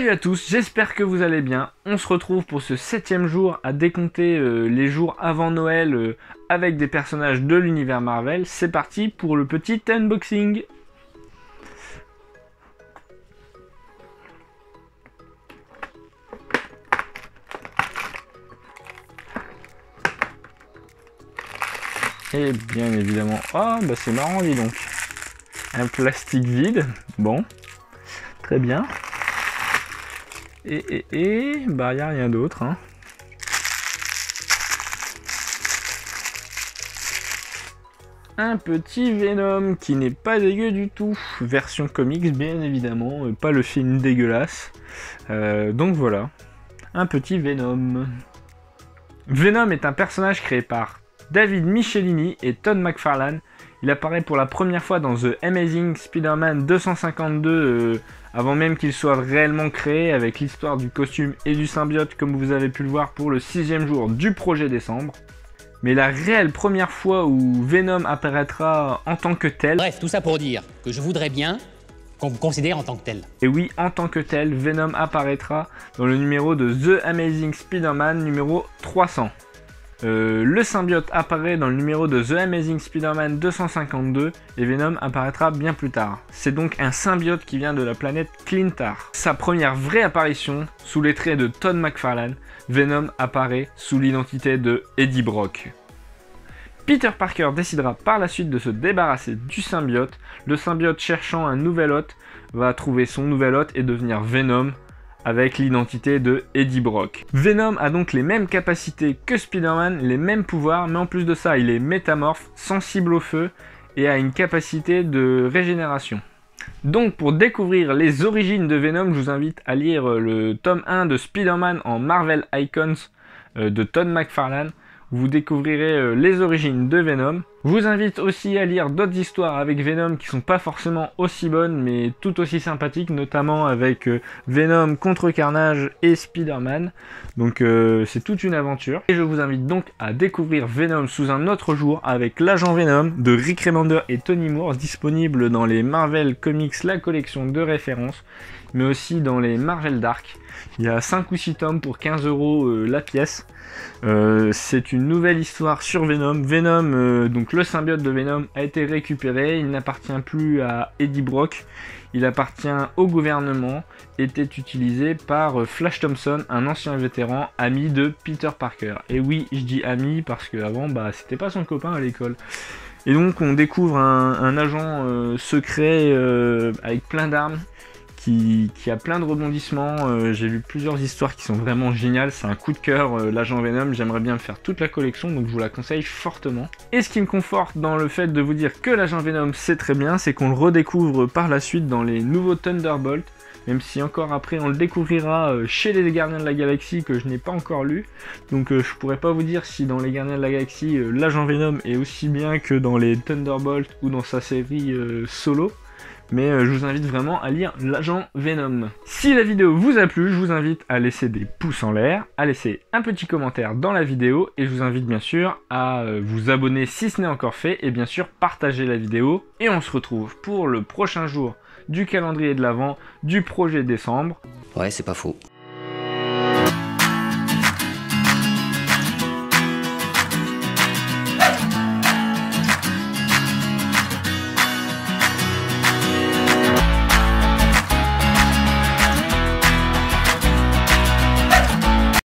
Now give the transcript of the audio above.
Salut à tous, j'espère que vous allez bien. On se retrouve pour ce 7e jour à décompter les jours avant Noël avec des personnages de l'univers Marvel. C'est parti pour le petit unboxing. Et bien évidemment, oh bah c'est marrant dis donc. Un plastique vide, bon, très bien. Et bah y a rien d'autre, hein. Un petit Venom qui n'est pas dégueu du tout, version comics bien évidemment, pas le film dégueulasse. Donc voilà, un petit Venom. Venom est un personnage créé par David Michelinie et Todd McFarlane. Il apparaît pour la première fois dans The Amazing Spider-Man 252 avant même qu'il soit réellement créé, avec l'histoire du costume et du symbiote comme vous avez pu le voir pour le 6e jour du projet décembre. Mais la réelle première fois où Venom apparaîtra en tant que tel... Bref, tout ça pour dire que je voudrais bien qu'on vous considère en tant que tel. Et oui, en tant que tel, Venom apparaîtra dans le numéro de The Amazing Spider-Man numéro 300. Le symbiote apparaît dans le numéro de The Amazing Spider-Man 252 et Venom apparaîtra bien plus tard. C'est donc un symbiote qui vient de la planète Clintar. Sa première vraie apparition, sous les traits de Todd McFarlane, Venom apparaît sous l'identité de Eddie Brock. Peter Parker décidera par la suite de se débarrasser du symbiote. Le symbiote, cherchant un nouvel hôte, va trouver son nouvel hôte et devenir Venom, avec l'identité de Eddie Brock. Venom a donc les mêmes capacités que Spider-Man, les mêmes pouvoirs, mais en plus de ça, il est métamorphe, sensible au feu et a une capacité de régénération. Donc pour découvrir les origines de Venom, je vous invite à lire le tome 1 de Spider-Man en Marvel Icons de Todd McFarlane. Vous découvrirez les origines de Venom. Je vous invite aussi à lire d'autres histoires avec Venom qui sont pas forcément aussi bonnes mais tout aussi sympathiques, notamment avec Venom contre Carnage et Spider-Man. Donc c'est toute une aventure. Et je vous invite donc à découvrir Venom sous un autre jour avec l'agent Venom de Rick Remender et Tony Moore, disponible dans les Marvel Comics, la collection de référence, mais aussi dans les Marvel Dark. Il y a 5 ou 6 tomes pour 15 € la pièce. C'est une nouvelle histoire sur Venom. Venom, donc le symbiote de Venom, a été récupéré. Il n'appartient plus à Eddie Brock. Il appartient au gouvernement. Était utilisé par Flash Thompson, un ancien vétéran, ami de Peter Parker. Et oui, je dis ami parce qu'avant, bah, c'était pas son copain à l'école. Et donc, on découvre un agent secret avec plein d'armes. Qui a plein de rebondissements. J'ai lu plusieurs histoires qui sont vraiment géniales, c'est un coup de cœur, l'agent Venom. J'aimerais bien faire toute la collection, donc je vous la conseille fortement. Et ce qui me conforte dans le fait de vous dire que l'agent Venom c'est très bien, c'est qu'on le redécouvre par la suite dans les nouveaux Thunderbolt, même si encore après on le découvrira chez les Gardiens de la Galaxie, que je n'ai pas encore lu. Donc je pourrais pas vous dire si dans les Gardiens de la Galaxie l'agent Venom est aussi bien que dans les Thunderbolt ou dans sa série solo. Mais je vous invite vraiment à lire l'agent Venom. Si la vidéo vous a plu, je vous invite à laisser des pouces en l'air, à laisser un petit commentaire dans la vidéo, et je vous invite bien sûr à vous abonner si ce n'est encore fait, et bien sûr partager la vidéo. Et on se retrouve pour le prochain jour du calendrier de l'Avent du projet décembre. Ouais, c'est pas faux.